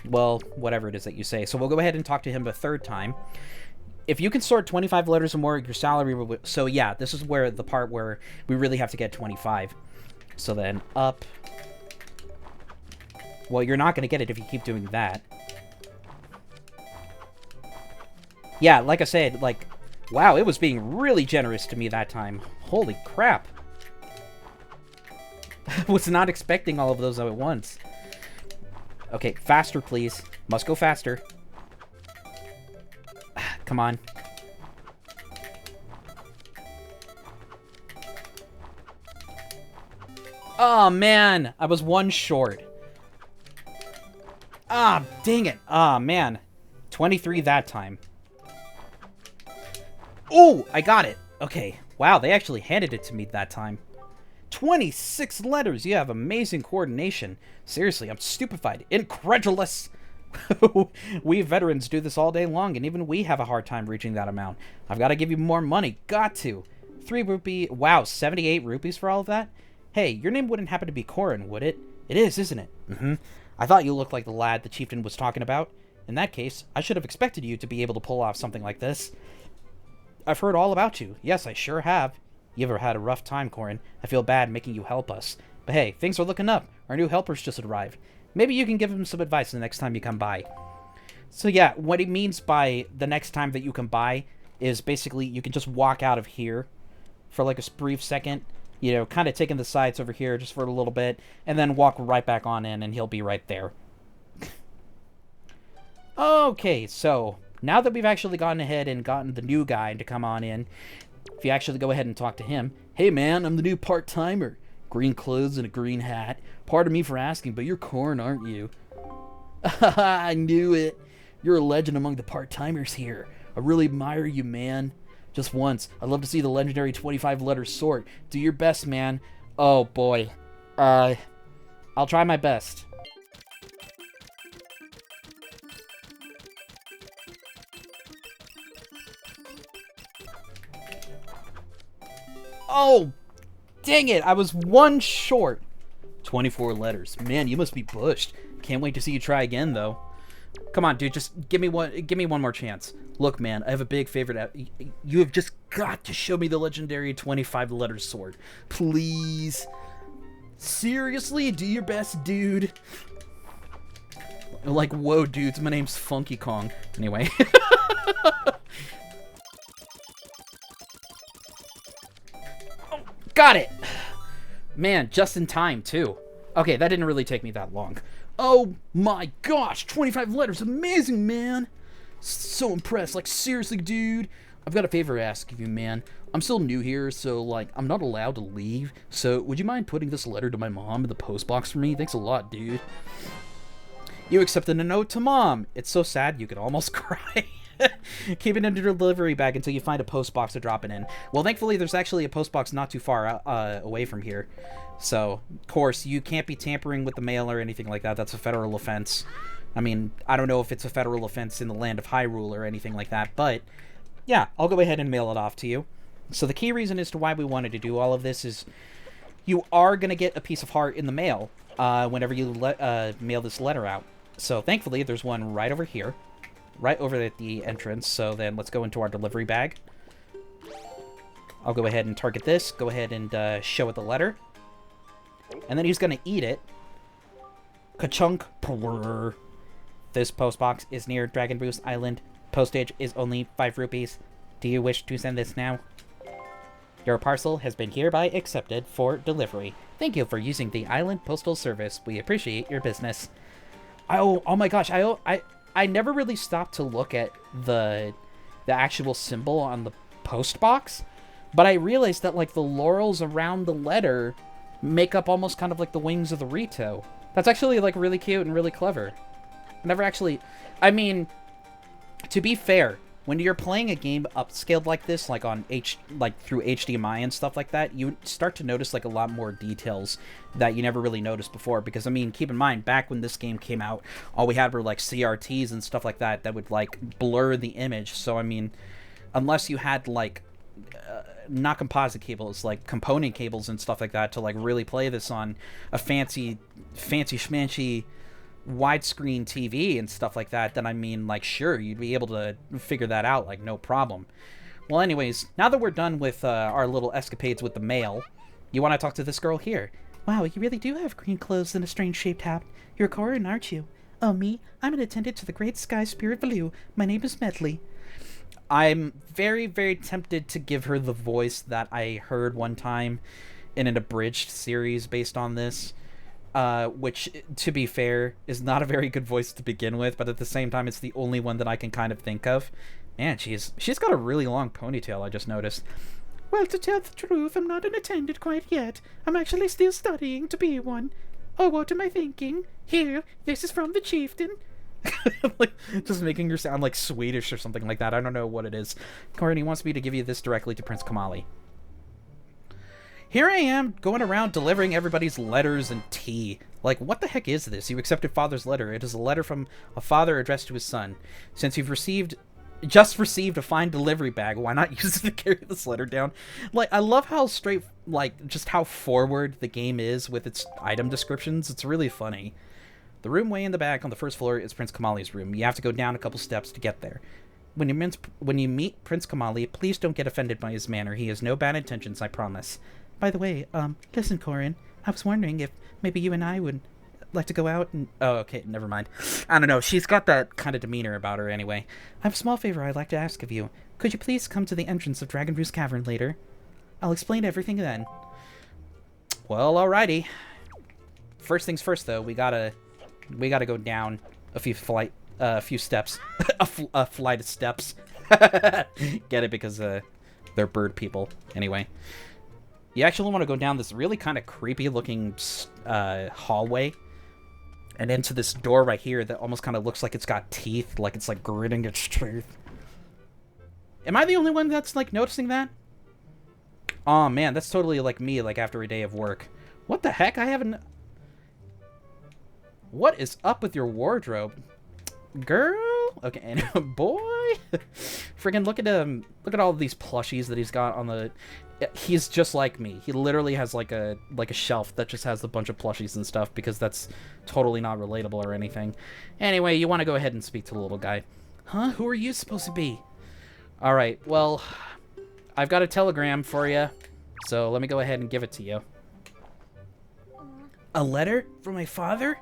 Well, whatever it is that you say. So we'll go ahead and talk to him a third time. If you can sort 25 letters or more, your salary will... So yeah, this is where the part where we really have to get 25. So then up... Well, you're not going to get it if you keep doing that. Yeah, like I said, like... Wow, it was being really generous to me that time. Holy crap. I was not expecting all of those at once. Okay, faster, please. Must go faster. Come on. Oh, man. I was one short. Ah, dang it. Ah, man. 23 that time. Oh, I got it. Okay. Wow, they actually handed it to me that time. 26 letters. You have amazing coordination. Seriously, I'm stupefied. Incredulous. We veterans do this all day long, and even we have a hard time reaching that amount. I've got to give you more money. Got to. 3 rupee. Wow, 78 rupees for all of that? Hey, your name wouldn't happen to be Corin, would it? It is, isn't it? Mm-hmm. I thought you looked like the lad the chieftain was talking about. In that case, I should have expected you to be able to pull off something like this. I've heard all about you. Yes, I sure have. You ever had a rough time, Corin? I feel bad making you help us. But hey, things are looking up. Our new helpers just arrived. Maybe you can give him some advice the next time you come by. So yeah, what he means by the next time that you come by is basically you can just walk out of here for like a brief second, you know, kind of taking the sides over here just for a little bit, and then walk right back on in and he'll be right there. Okay, so now that we've actually gone ahead and gotten the new guy to come on in, if you actually go ahead and talk to him, hey man, I'm the new part-timer. Green clothes and a green hat. Pardon me for asking, but you're Corn, aren't you? I knew it. You're a legend among the part-timers here. I really admire you, man. Just once, I'd love to see the legendary 25-letter sort. Do your best, man. Oh, boy. I'll try my best. Oh, dang it. I was one short. 24 letters. Man, you must be bushed. Can't wait to see you try again, though. Come on, dude. Just give me one more chance. Look, man, I have a big favorite. You have just got to show me the legendary 25-letter sword. Please. Seriously? Do your best, dude. Like, whoa, dudes. My name's Funky Kong. Anyway. Oh, got it. Man, just in time, too. Okay, that didn't really take me that long. Oh my gosh, 25 letters. Amazing, man. So impressed. Like, seriously, dude. I've got a favor to ask of you, man. I'm still new here, so, like, I'm not allowed to leave. So, would you mind putting this letter to my mom in the post box for me? Thanks a lot, dude. You accepted a note to mom. It's so sad you could almost cry. Keep it in your delivery bag until you find a post box to drop it in. Well, thankfully, there's actually a post box not too far away from here. So, of course, you can't be tampering with the mail or anything like that. That's a federal offense. I mean, I don't know if it's a federal offense in the land of Hyrule or anything like that, but yeah, I'll go ahead and mail it off to you. So the key reason as to why we wanted to do all of this is you are going to get a piece of heart in the mail whenever you mail this letter out. So thankfully, there's one right over here, right over at the entrance. So then let's go into our delivery bag. I'll go ahead and target this, go ahead and show it the letter. And then he's going to eat it. Ka-chunk. Purr. This post box is near Dragon Boost Island. Postage is only 5 rupees. Do you wish to send this now? Your parcel has been hereby accepted for delivery. Thank you for using the Island Postal Service. We appreciate your business. Oh my gosh, I never really stopped to look at the actual symbol on the post box, but I realized that, like, the laurels around the letter make up almost kind of like the wings of the Rito. That's actually, like, really cute and really clever. I never actually... I mean, to be fair, when you're playing a game upscaled like this, like on through HDMI and stuff like that, you start to notice, like, a lot more details that you never really noticed before. Because, I mean, keep in mind, back when this game came out, all we had were, like, CRTs and stuff like that would, like, blur the image. So, I mean, unless you had, like... not composite cables, like component cables and stuff like that to, like, really play this on a fancy schmancy widescreen TV and stuff like that, then I mean, like, sure, you'd be able to figure that out, like, no problem. Well, anyways, now that we're done with our little escapades with the mail, you want to talk to this girl here. Wow, you really do have green clothes and a strange-shaped hat. You're Corin, aren't you? Oh, me? I'm an attendant to the great sky spirit Valoo. My name is Medley. I'm very, very tempted to give her the voice that I heard one time in an abridged series based on this, which, to be fair, is not a very good voice to begin with, but at the same time, it's the only one that I can kind of think of. Man, she's got a really long ponytail, I just noticed. Well, to tell the truth, I'm not an attendant quite yet. I'm actually still studying to be one. Oh, what am I thinking? Here, this is from the chieftain. Like, just making her sound like Swedish or something like that. I don't know what it is. Corin, he wants me to give you this directly to Prince Kamali. Here I am, going around delivering everybody's letters and tea. Like, what the heck is this? You accepted father's letter. It is a letter from a father addressed to his son. Since you've just received a fine delivery bag, why not use it to carry this letter down? Like, I love how straight, like, just how forward the game is with its item descriptions. It's really funny. The room way in the back on the first floor is Prince Kamali's room. You have to go down a couple steps to get there. When you meet Prince Kamali, please don't get offended by his manner. He has no bad intentions, I promise. By the way, listen, Corin, I was wondering if maybe you and I would like to go out and... Oh, okay, never mind. I don't know, she's got that kind of demeanor about her anyway. I have a small favor I'd like to ask of you. Could you please come to the entrance of Roost Cavern later? I'll explain everything then. Well, alrighty. First things first, though, we gotta go down a few steps. a flight of steps. Get it? Because they're bird people. Anyway. You actually want to go down this really kind of creepy-looking hallway. And into this door right here that almost kind of looks like it's got teeth. Like it's, like, gritting its teeth. Am I the only one that's, like, noticing that? Oh man, that's totally like me, like, after a day of work. What the heck? I haven't... What is up with your wardrobe? Girl? Okay, and boy? Friggin' look at all these plushies that he's got on the... He's just like me. He literally has like a shelf that just has a bunch of plushies and stuff because that's totally not relatable or anything. Anyway, you want to go ahead and speak to the little guy. Huh? Who are you supposed to be? Alright, well, I've got a telegram for you, so let me go ahead and give it to you. A letter from my father?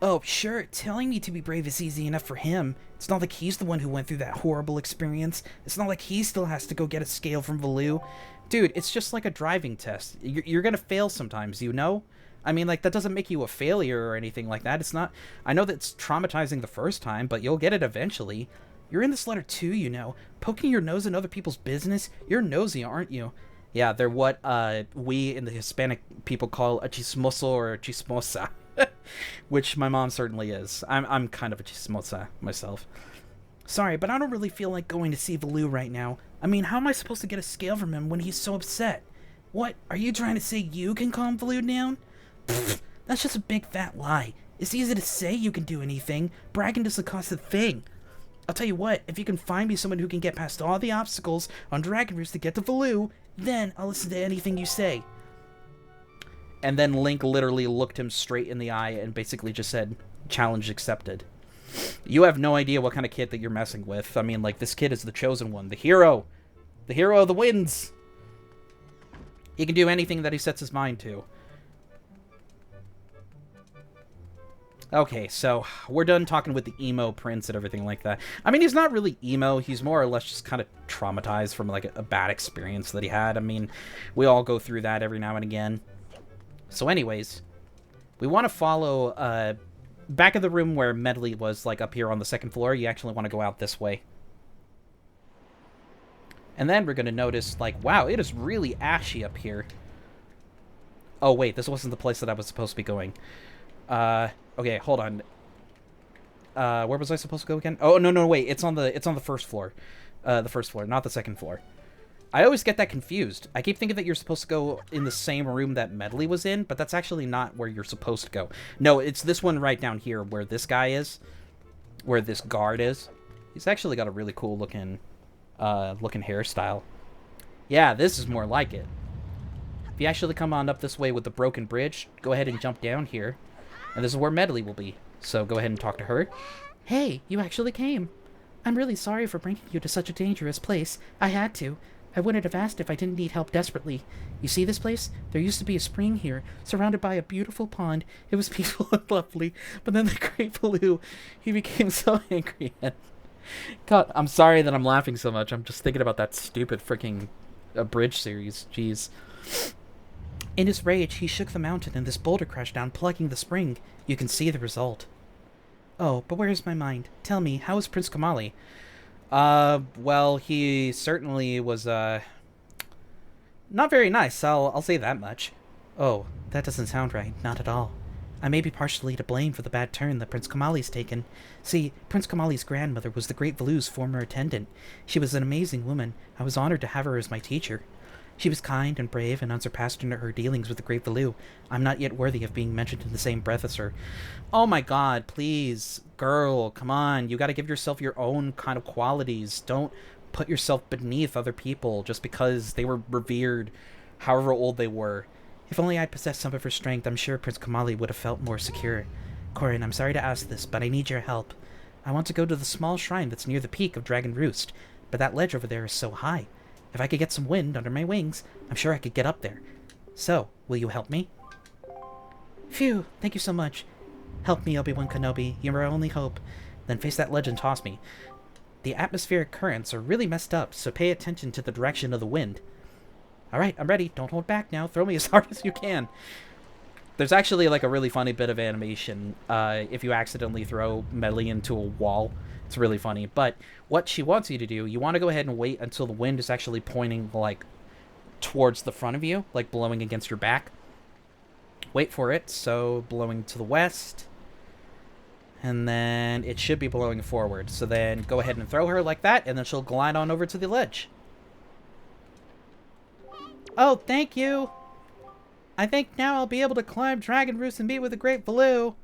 Oh, sure, telling me to be brave is easy enough for him. It's not like he's the one who went through that horrible experience. It's not like he still has to go get a scale from Valoo. Dude, it's just like a driving test. You're gonna fail sometimes, you know? I mean, like, that doesn't make you a failure or anything like that. It's not... I know that's traumatizing the first time, but you'll get it eventually. You're in this letter too, you know. Poking your nose in other people's business. You're nosy, aren't you? Yeah, they're what we in the Hispanic people call a chismoso or a chismosa. Which my mom certainly is. I'm kind of a chismosa myself. Sorry, but I don't really feel like going to see Valoo right now. I mean, how am I supposed to get a scale from him when he's so upset? What, are you trying to say you can calm Valoo down? Pfft, that's just a big fat lie. It's easy to say you can do anything. Bragging doesn't cost a thing. I'll tell you what, if you can find me someone who can get past all the obstacles on Dragon Roost to get to Valoo, then I'll listen to anything you say. And then Link literally looked him straight in the eye and basically just said, challenge accepted. You have no idea what kind of kid that you're messing with. I mean, like, this kid is the chosen one. The hero. The hero of the winds. He can do anything that he sets his mind to. Okay, so we're done talking with the emo prince and everything like that. I mean, he's not really emo. He's more or less just kind of traumatized from, like, a bad experience that he had. I mean, we all go through that every now and again. So anyways, we want to follow, back of the room where Medley was, like, up here on the second floor. You actually want to go out this way. And then we're going to notice, like, wow, it is really ashy up here. Oh, wait, this wasn't the place that I was supposed to be going. Okay, hold on. Where was I supposed to go again? Oh, no, wait, it's on the first floor. The first floor, not the second floor. I always get that confused. I keep thinking that you're supposed to go in the same room that Medley was in, but that's actually not where you're supposed to go. No, it's this one right down here where this guy is. Where this guard is. He's actually got a really cool looking hairstyle. Yeah, this is more like it. If you actually come on up this way with the broken bridge, go ahead and jump down here. And this is where Medley will be. So go ahead and talk to her. Hey, you actually came. I'm really sorry for bringing you to such a dangerous place. I had to. I wouldn't have asked if I didn't need help desperately. You see this place? There used to be a spring here, surrounded by a beautiful pond. It was peaceful and lovely. But then the Great Baloo, he became so angry. And God, I'm sorry that I'm laughing so much. I'm just thinking about that stupid freaking Bridge series. Jeez. In his rage, he shook the mountain and this boulder crashed down, plugging the spring. You can see the result. Oh, but where is my mind? Tell me, how is Prince Kamali? Well, he certainly was, not very nice, I'll say that much. Oh, that doesn't sound right. Not at all. I may be partially to blame for the bad turn that Prince Kamali's taken. See, Prince Kamali's grandmother was the Great Valu's former attendant. She was an amazing woman. I was honored to have her as my teacher. She was kind and brave and unsurpassed in her dealings with the Great Valu. I'm not yet worthy of being mentioned in the same breath as her. Oh my god, please. Girl, come on. You gotta give yourself your own kind of qualities. Don't put yourself beneath other people just because they were revered, however old they were. If only I'd possessed some of her strength, I'm sure Prince Kamali would have felt more secure. Corin, I'm sorry to ask this, but I need your help. I want to go to the small shrine that's near the peak of Dragon Roost, but that ledge over there is so high. If I could get some wind under my wings, I'm sure I could get up there. So, will you help me? Phew, thank you so much. Help me, Obi-Wan Kenobi. You're our only hope. Then face that ledge and toss me. The atmospheric currents are really messed up, so pay attention to the direction of the wind. Alright, I'm ready. Don't hold back now. Throw me as hard as you can. There's actually like a really funny bit of animation if you accidentally throw Medley into a wall. It's really funny. But what she wants you to do, you want to go ahead and wait until the wind is actually pointing like towards the front of you, like blowing against your back. Wait for it. So blowing to the west. And then it should be blowing forward. So then go ahead and throw her like that, and then she'll glide on over to the ledge. Oh, thank you! I think now I'll be able to climb Dragon Roost and meet with the Great Baloo.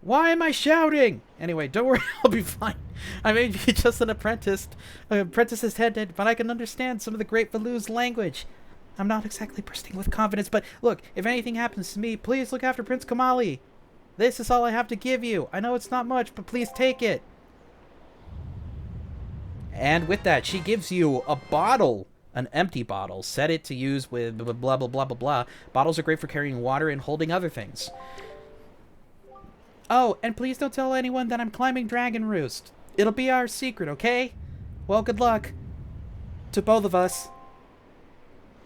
Why am I shouting? Anyway, don't worry, I'll be fine. I may be just an apprentice's head, but I can understand some of the Great Baloo's language. I'm not exactly bursting with confidence, but look, if anything happens to me, please look after Prince Kamali. This is all I have to give you. I know it's not much, but please take it. And with that, she gives you a bottle. An empty bottle. Set it to use with blah, blah, blah, blah, blah. Bottles are great for carrying water and holding other things. Oh, and please don't tell anyone that I'm climbing Dragon Roost. It'll be our secret, okay? Well, good luck. To both of us.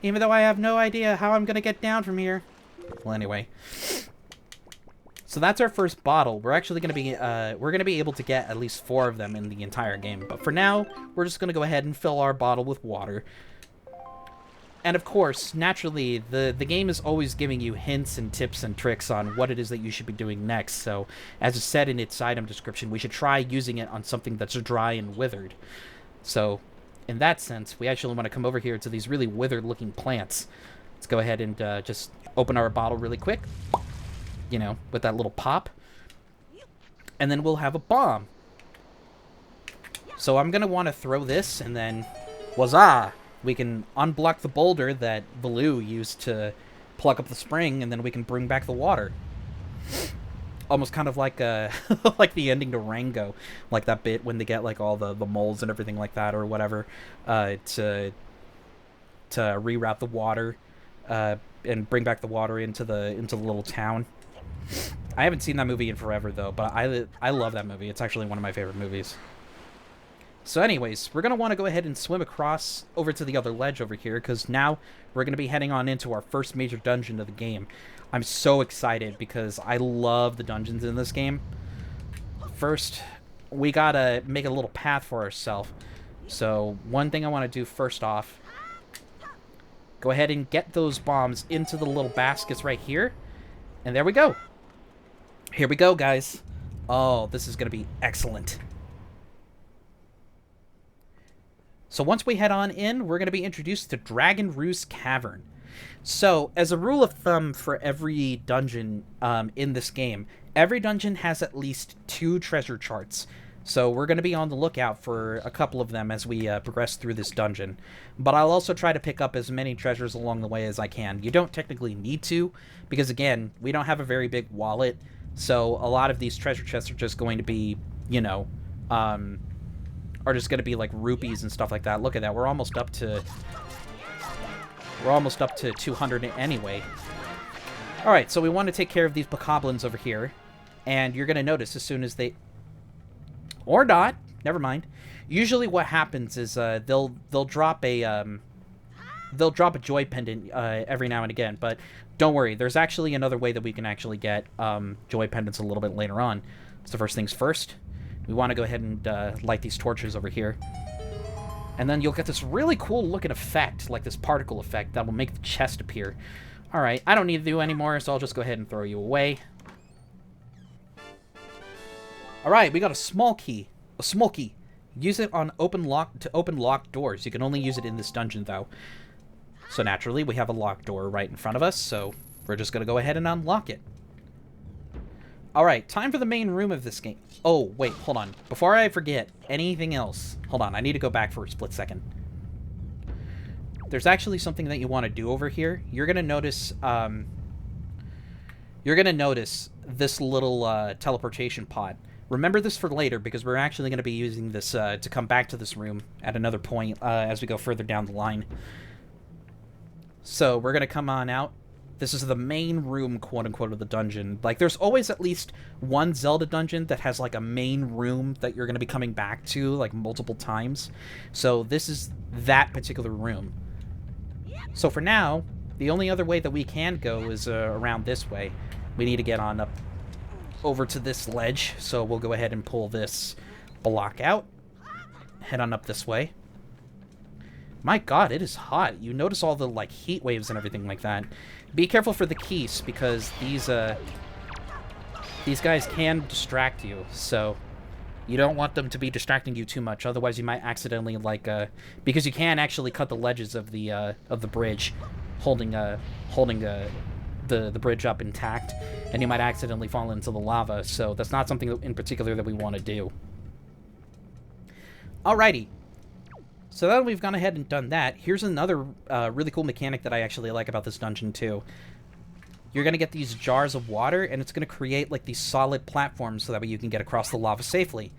Even though I have no idea how I'm gonna get down from here. Well, anyway. So that's our first bottle. We're actually gonna be able to get at least 4 of them in the entire game. But for now, we're just gonna go ahead and fill our bottle with water. And of course, naturally, the game is always giving you hints and tips and tricks on what it is that you should be doing next. So, as it said in its item description, we should try using it on something that's dry and withered. So, in that sense, we actually want to come over here to these really withered-looking plants. Let's go ahead and just open our bottle really quick. You know, with that little pop. And then we'll have a bomb. So I'm going to want to throw this, and then... Wazah! We can unblock the boulder that Baloo used to plug up the spring, and then we can bring back the water. Almost kind of like like the ending to Rango, like that bit when they get like all the moles and everything like that, or whatever, to reroute the water and bring back the water into the little town. I haven't seen that movie in forever though, but I love that movie. It's actually one of my favorite movies. So anyways, we're going to want to go ahead and swim across over to the other ledge over here, because now we're going to be heading on into our first major dungeon of the game. I'm so excited because I love the dungeons in this game. First, we got to make a little path for ourselves. So one thing I want to do first off, go ahead and get those bombs into the little baskets right here. And there we go. Here we go, guys. Oh, this is going to be excellent. So once we head on in, we're going to be introduced to Dragon Roost Cavern. So, as a rule of thumb for every dungeon in this game, every dungeon has at least 2 treasure charts. So we're going to be on the lookout for a couple of them as we progress through this dungeon. But I'll also try to pick up as many treasures along the way as I can. You don't technically need to, because again, we don't have a very big wallet. So a lot of these treasure chests are just going to be, you know, are just going to be like rupees and stuff like that. Look at that. We're almost up to 200 anyway. All right, so we want to take care of these bokoblins over here. And you're going to notice as soon as they... Or not. Never mind. Usually what happens is they'll drop a joy pendant every now and again, but don't worry. There's actually another way that we can actually get joy pendants a little bit later on. So first things first, we want to go ahead and light these torches over here. And then you'll get this really cool looking effect, like this particle effect that will make the chest appear. All right, I don't need to do any more, so I'll just go ahead and throw you away. All right, we got a small key. A small key. Use it on open locked doors. You can only use it in this dungeon, though. So naturally, we have a locked door right in front of us, so we're just going to go ahead and unlock it. All right, time for the main room of this game. Oh, wait, hold on. Before I forget anything else, hold on. I need to go back for a split second. There's actually something that you want to do over here. You're going to notice... this little teleportation pod. Remember this for later, because we're actually going to be using this to come back to this room at another point as we go further down the line. So we're going to come on out. This is the main room, quote-unquote, of the dungeon. Like, there's always at least one Zelda dungeon that has, like, a main room that you're going to be coming back to, like, multiple times. So this is that particular room. So for now, the only other way that we can go is around this way. We need to get on up over to this ledge, so we'll go ahead and pull this block out. Head on up this way. My god, it is hot. You notice all the, like, heat waves and everything like that. Be careful for the keys, because these guys can distract you, so you don't want them to be distracting you too much, otherwise you might accidentally, like, because you can actually cut the ledges of the bridge, holding the bridge up intact, and you might accidentally fall into the lava, so that's not something in particular that we want to do. Alrighty. So now that we've gone ahead and done that, here's another really cool mechanic that I actually like about this dungeon too. You're going to get these jars of water, and it's going to create like these solid platforms so that way you can get across the lava safely.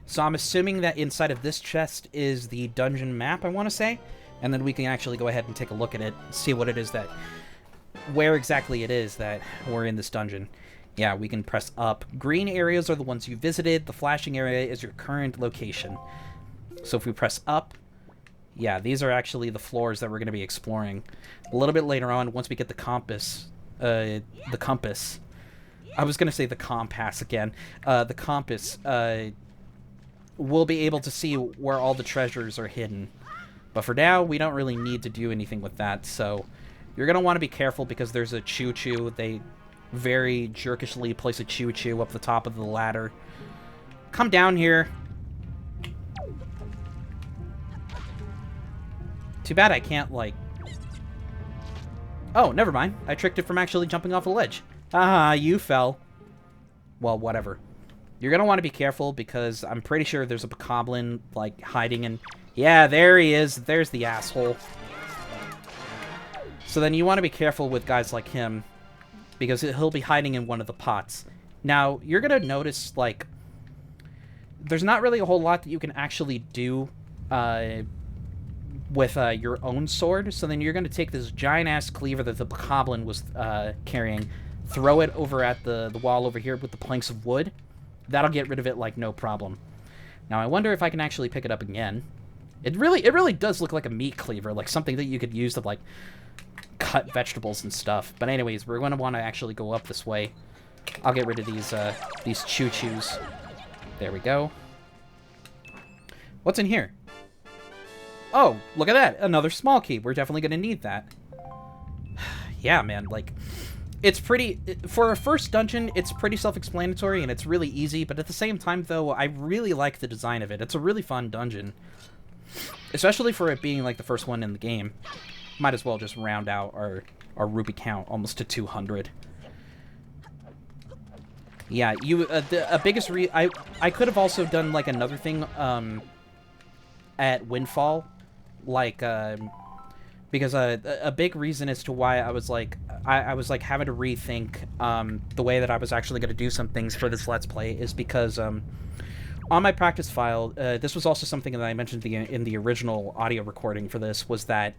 So I'm assuming that inside of this chest is the dungeon map, I want to say, and then we can actually go ahead and take a look at it, see what it is that... where exactly it is that we're in this dungeon. Yeah, we can press up. Green areas are the ones you visited. The flashing area is your current location. So if we press up, yeah, these are actually the floors that we're going to be exploring. A little bit later on, once we get the compass. I was going to say the compass again. The compass. We'll be able to see where all the treasures are hidden. But for now, we don't really need to do anything with that, so... You're going to want to be careful because there's a choo-choo. They very jerkishly place a choo-choo up the top of the ladder. Come down here. Too bad I can't, like... Oh, never mind. I tricked it from actually jumping off a ledge. Haha, you fell. Well, whatever. You're going to want to be careful because I'm pretty sure there's a bokoblin, like, hiding in... Yeah, there he is. There's the asshole. So then you want to be careful with guys like him, because he'll be hiding in one of the pots. Now, you're going to notice, like, there's not really a whole lot that you can actually do with your own sword. So then you're going to take this giant-ass cleaver that the bokoblin was carrying, throw it over at the wall over here with the planks of wood. That'll get rid of it like no problem. Now, I wonder if I can actually pick it up again. It really does look like a meat cleaver, like something that you could use to, like... cut vegetables and stuff. But anyways, we're going to want to actually go up this way. I'll get rid of these choo-choos. There we go. What's in here? Oh, look at that. Another small key. We're definitely going to need that. Yeah, man, like... It's pretty... For a first dungeon, it's pretty self-explanatory, and it's really easy, but at the same time, though, I really like the design of it. It's a really fun dungeon. Especially for it being, like, the first one in the game. Might as well just round out our rupee count almost to 200. Yeah, a biggest I could have also done like another thing at Windfall, like because a big reason as to why I was like I was like having to rethink the way that I was actually going to do some things for this Let's Play is because on my practice file, this was also something that I mentioned in the original audio recording for this, was that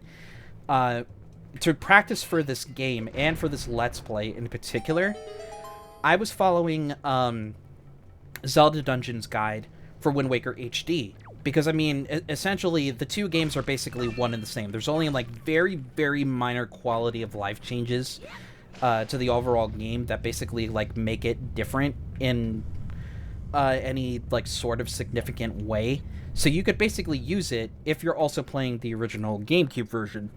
to practice for this game and for this Let's Play in particular, I was following Zelda Dungeon's guide for Wind Waker HD. Because, I mean, essentially, the two games are basically one and the same. There's only, like, very, very minor quality of life changes to the overall game that basically, like, make it different in any, like, sort of significant way. So you could basically use it if you're also playing the original GameCube version.